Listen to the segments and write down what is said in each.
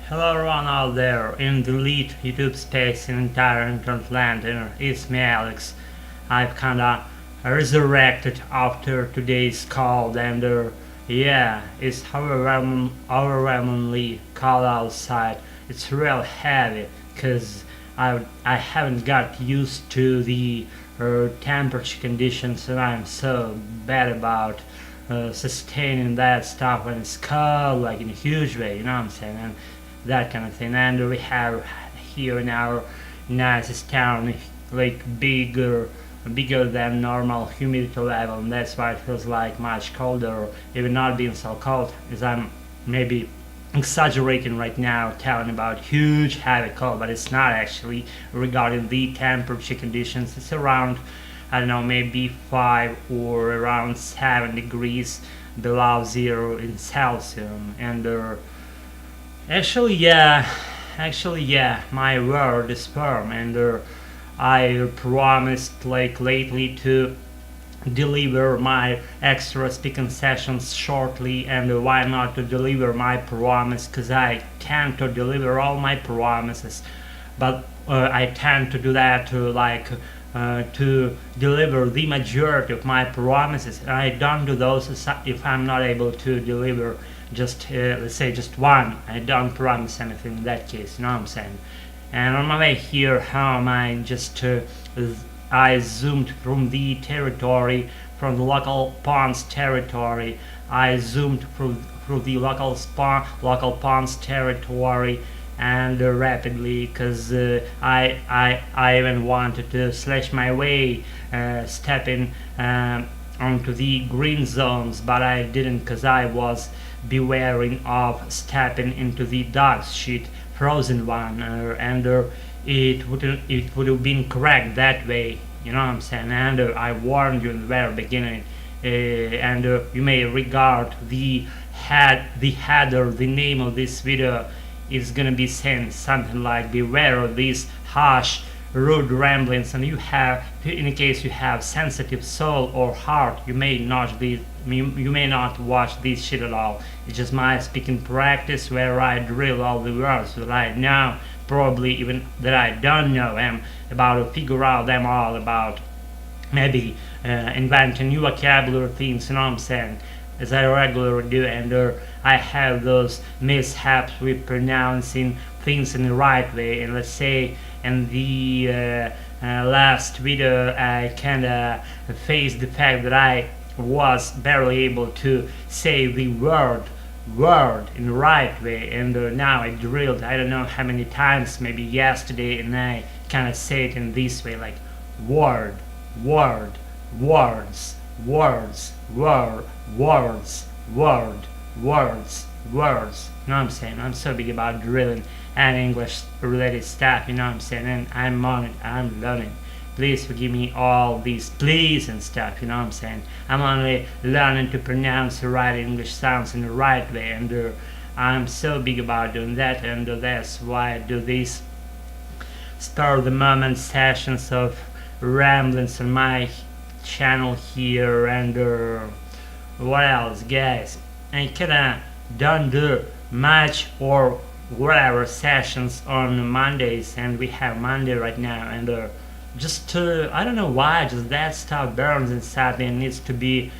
Hello everyone out there in the lead YouTube space in entire internet land, and it's me Alex. I've kinda resurrected after today's call, and yeah, it's overwhelmingly cold outside. It's real heavy because I haven't got used to the temperature conditions, and I'm so bad about sustaining that stuff when it's cold, like in a huge way, you know what I'm saying? And that kind of thing. And we have here in our nicest town, like bigger than normal humidity level, and that's why it feels like much colder, even not being so cold, as I'm maybe exaggerating right now telling about huge heavy cold, but it's not actually. Regarding the temperature conditions, it's around, I don't know, maybe 5 or around 7 degrees below zero in Celsius. And actually, yeah, my word is firm, and I promised like lately to deliver my extra speaking sessions shortly, and why not to deliver my promise, because I tend to deliver all my promises, but I tend to do that to deliver the majority of my promises. I don't do those if I'm not able to deliver just let's say just one. I don't promise anything in that case, you know what I'm saying? And on my way here home, I zoomed from the territory, from the local ponds territory. I zoomed through the local ponds territory, and rapidly, because I even wanted to slash my way, stepping onto the green zones, but I didn't, because I was bewaring of stepping into the dog shit frozen one, and it would have been correct that way, you know what I'm saying? And I warned you in the very beginning, and you may regard the header, the name of this video is gonna be saying something like beware of these harsh rude ramblings, and in case you have sensitive soul or heart, you may not watch this shit at all. It's just my speaking practice, where I drill all the words that I know, probably even that I don't know, and about to figure out them all, about maybe inventing new vocabulary things, you know what I'm saying, as I regularly do. And I have those mishaps with pronouncing things in the right way. And let's say in the last video, I kinda faced the fact that I was barely able to say the word in the right way, and now I drilled, I don't know how many times, maybe yesterday, and I kinda say it in this way, like word, words, words, words. You know what I'm saying? I'm so big about drilling and English related stuff, you know what I'm saying? And I'm on it, I'm learning. Please forgive me all these please and stuff, you know what I'm saying? I'm only learning to pronounce the right English sounds in the right way, and I'm so big about doing that, and that's why I do these spur of the moment sessions of ramblings on my channel here. And what else, guys? I kinda don't do much or whatever sessions on Mondays, and we have Monday right now, and I don't know why, just that stuff burns inside me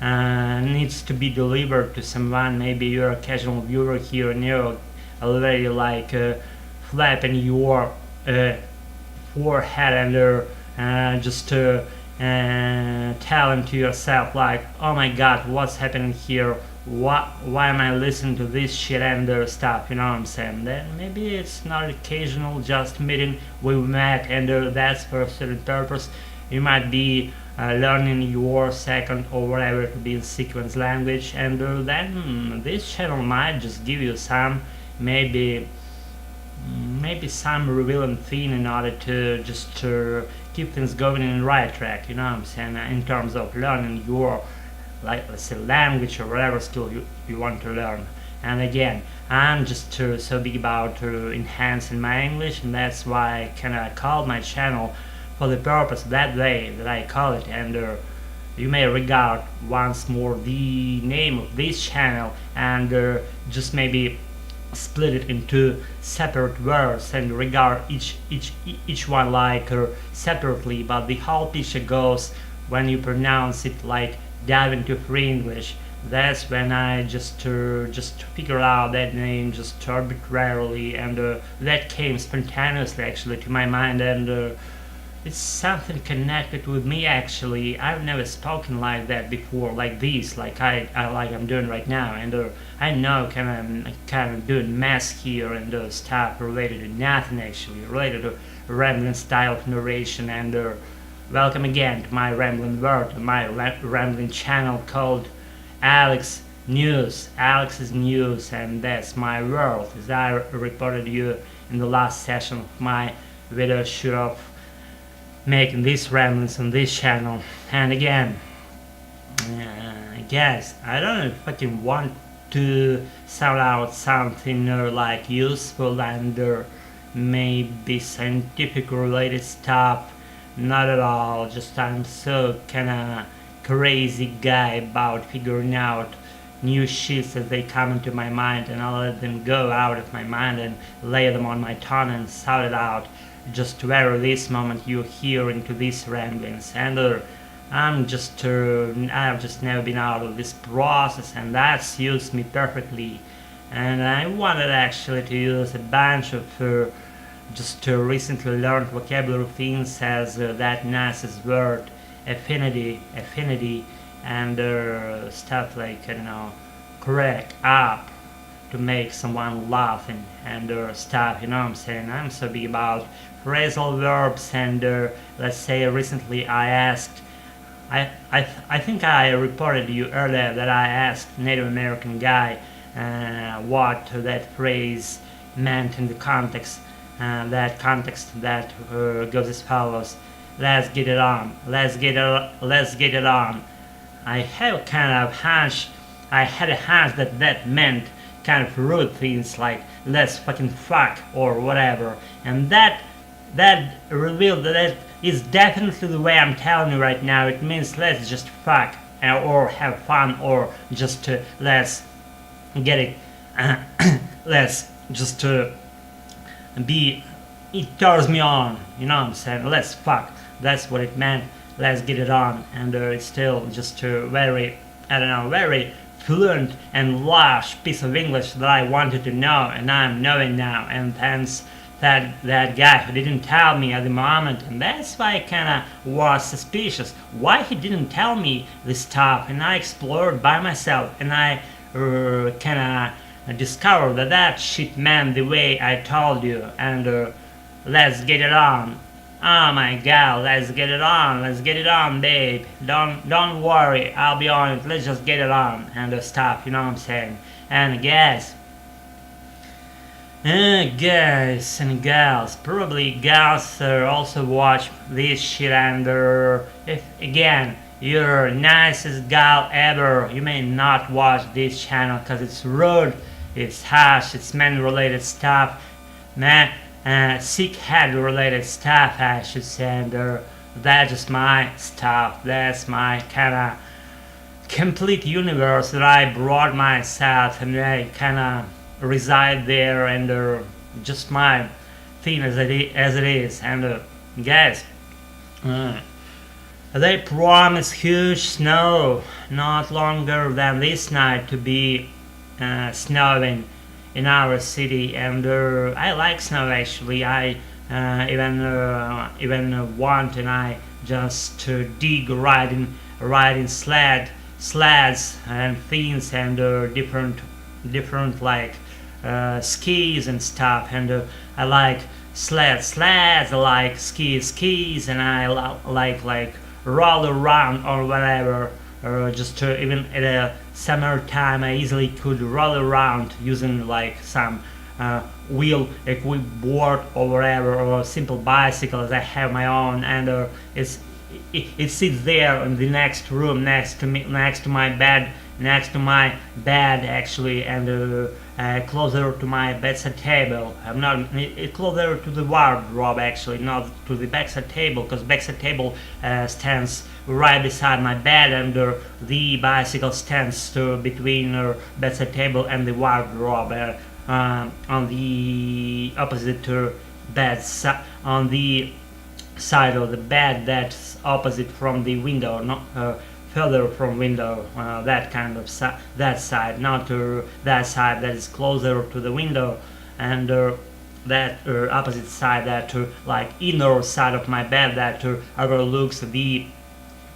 and needs to be delivered to someone. Maybe you're a casual viewer here and you're already like flapping your forehead, and just telling to yourself like, oh my god, what's happening here? Why am I listening to this shit and stuff, you know what I'm saying? Then maybe it's not occasional just meeting we met, and that's for a certain purpose. You might be learning your second or whatever to be in sequence language, and then this channel might just give you some maybe some revealing thing in order to just keep things going in the right track, you know what I'm saying, in terms of learning your, like, let's say, language or whatever skill you want to learn. And again, I'm just so big about enhancing my English, and that's why I kinda called my channel for the purpose that way that I call it. And you may regard once more the name of this channel, and just maybe split it into separate words and regard each one like separately, but the whole picture goes when you pronounce it like dive into free English. That's when I just figure out that name just arbitrarily, and that came spontaneously actually to my mind, and it's something connected with me actually. I've never spoken like that before, like this, like I'm doing right now, and I know kind of doing math here and stuff related to nothing actually, related to rambling style of narration, and welcome again to my rambling world, my rambling channel called Alex News, Alex's News, and that's my world, as I reported you in the last session of my video shoot of making these ramblings on this channel. And again, I guess I don't know if I can want to sound out something like useful and maybe scientific related stuff. Not at all, just I'm so kinda crazy guy about figuring out new shits as they come into my mind, and I'll let them go out of my mind and lay them on my tongue and shout it out just to where this moment you hear into these ramblings. And I've just never been out of this process, and that suits me perfectly. And I wanted actually to use a bunch of just recently learned vocabulary things as that nicest word affinity, and stuff like, I don't know, crack up to make someone laughing and stuff, you know what I'm saying. I'm so big about phrasal verbs, and let's say recently I think I reported to you earlier that I asked Native American guy what that phrase meant in the context, that goes as follows: let's get it on, let's get it on. I had a hunch that meant kind of rude things like let's fucking fuck or whatever, and that revealed that it is definitely the way I'm telling you right now. It means let's just fuck or have fun, or just let's get it let's just be, it turns me on, you know what I'm saying. Let's fuck, that's what it meant, let's get it on. And it's still just very, I don't know, very fluent and lush piece of English that I wanted to know, and I'm knowing now. And thanks that guy who didn't tell me at the moment, and that's why I kinda was suspicious why he didn't tell me this stuff. And I explored by myself, and I kinda discovered that shit meant the way I told you. And let's get it on. Oh my god, let's get it on, babe. Don't worry, I'll be on it, let's just get it on, and stuff, you know what I'm saying. And guys and gals, probably gals also watch this shit, and if again you're nicest gal ever, you may not watch this channel because it's rude, it's harsh, it's man related stuff, sick head related stuff I should say, and that's just my stuff, that's my kinda complete universe that I brought myself, and I kinda reside there, and just my thing as it is. And guys, they promise huge snow not longer than this night to be snowing in our city, and I like snow actually. I even want, and I just dig riding sleds and things, and different like skis and stuff, and I like sleds, I like skis, and I like roll around or whatever, just even at a summertime I easily could roll around using like some wheel equipped board or whatever, or simple bicycle as I have my own, and it sits there in the next room next to my bed actually, and closer to my bedside table. I'm not closer to the wardrobe actually, not to the bedside table, because bedside table stands right beside my bed, and the bicycle stands between bedside table and the wardrobe. on the opposite bed on the side of the bed that's opposite from the window, not further from window, that kind of that side, not that side that is closer to the window, and that opposite side, that like inner side of my bed that overlooks the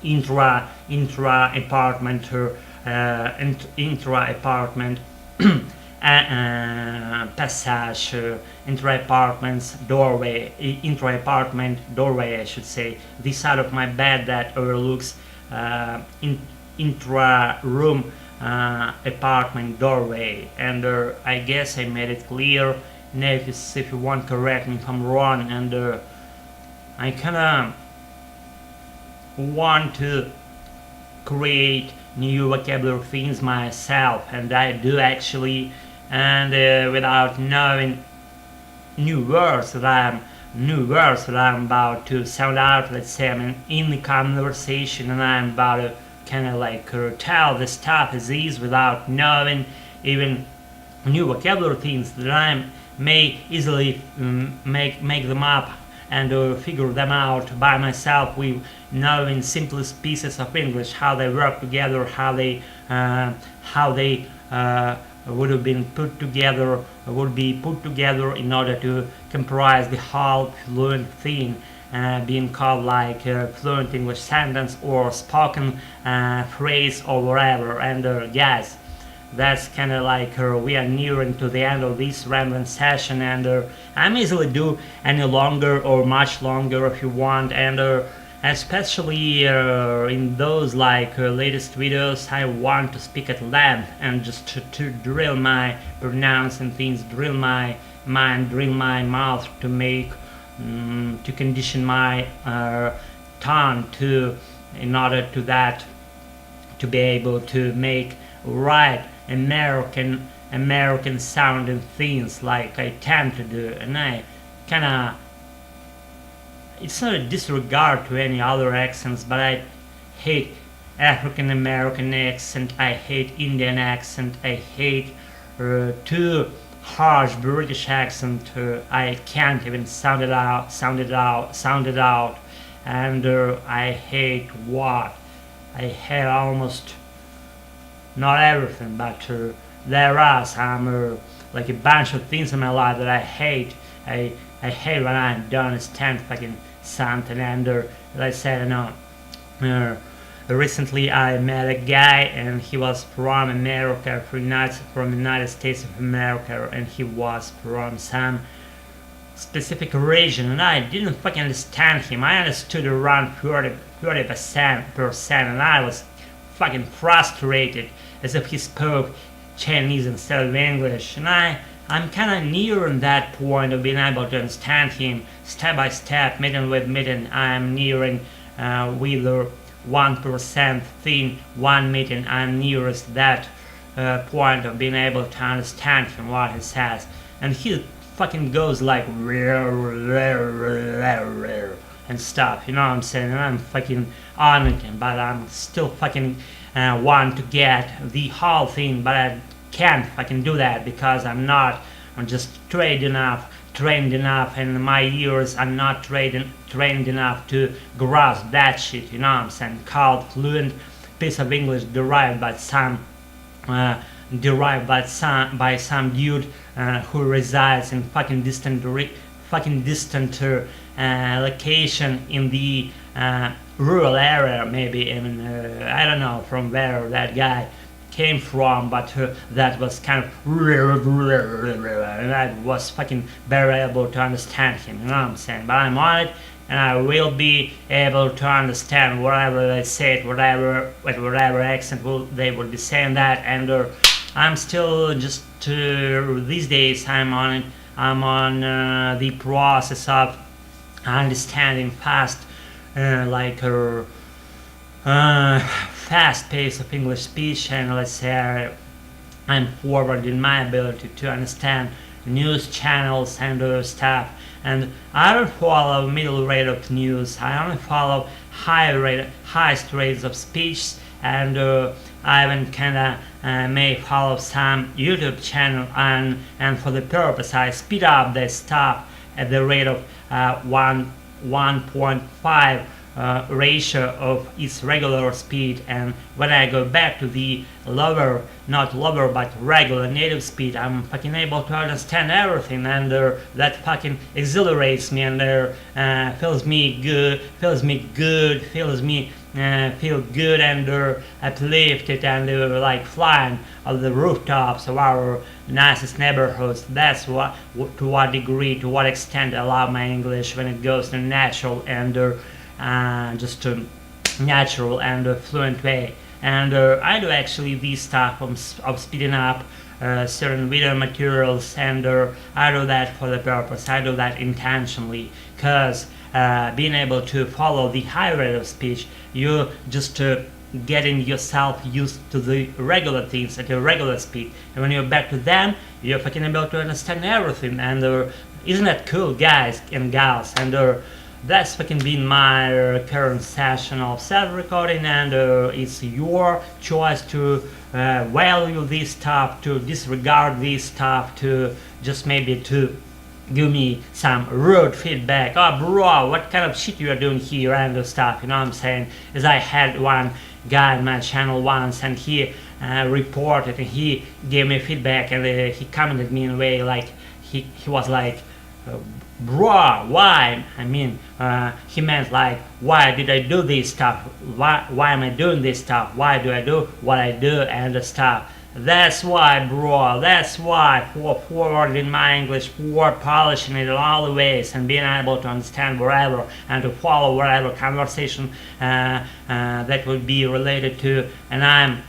intra apartment intra apartment passage, intra apartment doorway, I should say, the side of my bed that overlooks intra room apartment doorway. And I guess I made it clear. Now if you want, correct me if I'm wrong. And I kinda want to create new vocabulary things myself, and I do actually, and without knowing new words that I'm about to sound out. Let's say I'm in the conversation and I'm about to kind of like tell the stuff as is without knowing even new vocabulary things that I may easily make them up and figure them out by myself with knowing simplest pieces of English, how they work together, how they would have been put together, would be put together in order to comprise the whole fluent thing, being called like fluent English sentence or spoken phrase or whatever. And yes, that's kind of like we are nearing to the end of this rambling session, and I'm easily do any longer or much longer if you want, and especially in those like latest videos I want to speak at length and just to drill my pronouncing things, drill my mind, drill my mouth to make to condition my tongue to in order to that to be able to make right American sounding things like I tend to do. And I kinda, it's not a disregard to any other accents, but I hate African American accent, I hate Indian accent, I hate too harsh British accent. I can't even sound it out, and I hate what? I hate almost not everything, but there are some like a bunch of things in my life that I hate. I hate when I don't understand fucking something. And as I said, recently I met a guy and he was from America, from the United States of America, and he was from some specific region, and I didn't fucking understand him. I understood around 30%, and I was fucking frustrated, as if he spoke Chinese instead of English. And I'm kind of nearing that point of being able to understand him step by step, meeting with meeting. I'm nearing with the 1% thing, one meeting. I'm nearest that point of being able to understand him, what he says. And he fucking goes like and stuff, you know what I'm saying? And I'm fucking on it, but I'm still fucking want to get the whole thing, but I can't fucking do that because I'm just trained enough, and my ears are not trained enough to grasp that shit, you know what I'm saying? Called fluent piece of English derived by some dude who resides in fucking distant location in the rural area, maybe. I mean, I don't know from where that guy came from, but that was kind of and I was fucking very able to understand him, you know what I'm saying? But I'm on it, and I will be able to understand whatever they said, whatever accent they will be saying that. And I'm still just these days I'm on it. I'm on the process of understanding fast, fast pace of English speech, and let's say I'm forward in my ability to understand news channels and other stuff. And I don't follow middle rate of news. I only follow highest rates of speech and I even kinda may follow some YouTube channel, and for the purpose I speed up the stuff at the rate of 1.5 ratio of its regular speed, and when I go back to the lower, not lower but regular native speed, I'm fucking able to understand everything, and that fucking exhilarates me, and feels me good, feel good and uplifted, and like flying on the rooftops of our nicest neighborhoods. That's what, to what degree, to what extent I love my English when it goes to natural and just natural and fluent way. And I do actually this stuff of speeding up certain video materials, and I do that for the purpose. I do that intentionally, because being able to follow the high rate of speech, you just getting yourself used to the regular things at a regular speed, and when you're back to them, you're fucking able to understand everything. And isn't that cool, guys and gals? And that's fucking been my current session of self-recording, and it's your choice to value this stuff, to disregard this stuff, to just maybe to give me some rude feedback. Oh bro, what kind of shit you are doing here, and stuff, you know what I'm saying? As I had one guy on my channel once, and he reported, and he gave me feedback, and he commented me in a way like he was like, bro, why? I mean, he meant like, why did I do this stuff? Why am I doing this stuff? Why do I do what I do and stuff? That's why, bro. That's why, for forwarding my English, for polishing it in all the ways, and being able to understand wherever and to follow whatever conversation that would be related to, and I'm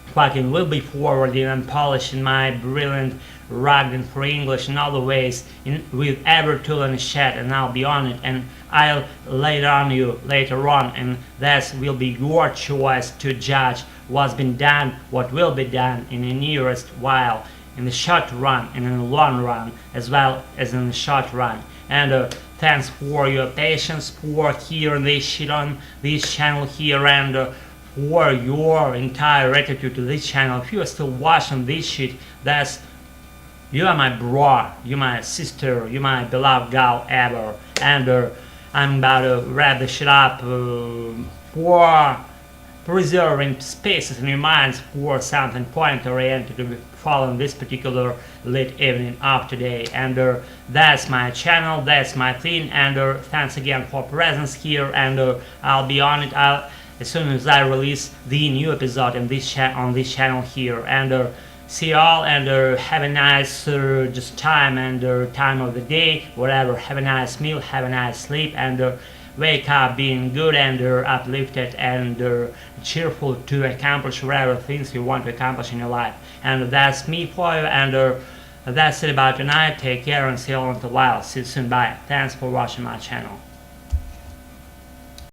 fucking will be forwarding and polishing my brilliant rugged and free English in all the ways, with every tool and shed, and I'll be on it, and I'll lay it on you later on, and that will be your choice to judge what's been done, what will be done in the nearest while, in the short run and in the long run, as well as in the short run. And thanks for your patience, for hearing this shit on this channel here, and for your entire gratitude to this channel. If you are still watching this shit, that's, you are my bro, you're my sister, you're my beloved gal ever. And I'm about to wrap this shit up for preserving spaces in your minds for something point-oriented to be following this particular late evening of today. And that's my channel, that's my thing, and thanks again for presence here, and I'll be on it as soon as I release the new episode in on this channel here. And see y'all, and have a nice just time and time of the day, whatever. Have a nice meal, have a nice sleep, and wake up being good and uplifted and cheerful to accomplish whatever things you want to accomplish in your life. And that's me for you, and that's it about tonight. Take care and see you all in a while. See you soon. Bye. Thanks for watching my channel.